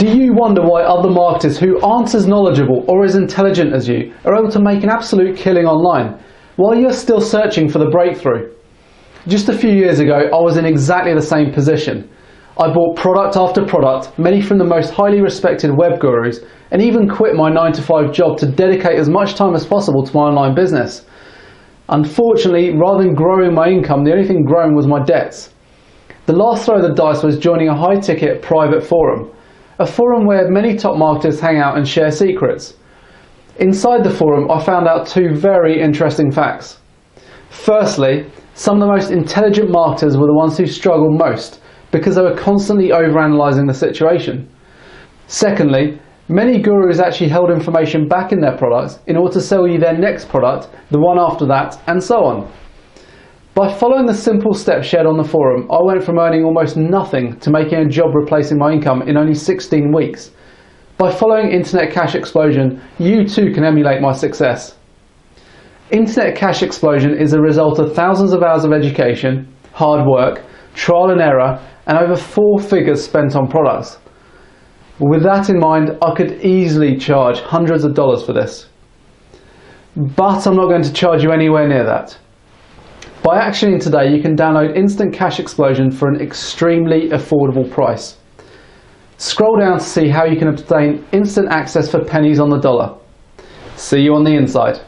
Do you wonder why other marketers who aren't as knowledgeable or as intelligent as you are able to make an absolute killing online, while you're still searching for the breakthrough? Just a few years ago, I was in exactly the same position. I bought product after product, many from the most highly respected web gurus, and even quit my 9-to-5 job to dedicate as much time as possible to my online business. Unfortunately, rather than growing my income, the only thing growing was my debts. The last throw of the dice was joining a high-ticket private forum, a forum where many top marketers hang out and share secrets. Inside the forum, I found out two very interesting facts. Firstly, some of the most intelligent marketers were the ones who struggled most because they were constantly overanalyzing the situation. Secondly, many gurus actually held information back in their products in order to sell you their next product, the one after that, and so on. By following the simple steps shared on the forum, I went from earning almost nothing to making a job replacing my income in only 16 weeks. By following Internet Cash Explosion, you too can emulate my success. Internet Cash Explosion is a result of thousands of hours of education, hard work, trial and error, and over 4 figures spent on products. With that in mind, I could easily charge hundreds of dollars for this. But I'm not going to charge you anywhere near that. By actioning today, you can download Instant Cash Explosion for an extremely affordable price. Scroll down to see how you can obtain instant access for pennies on the dollar. See you on the inside.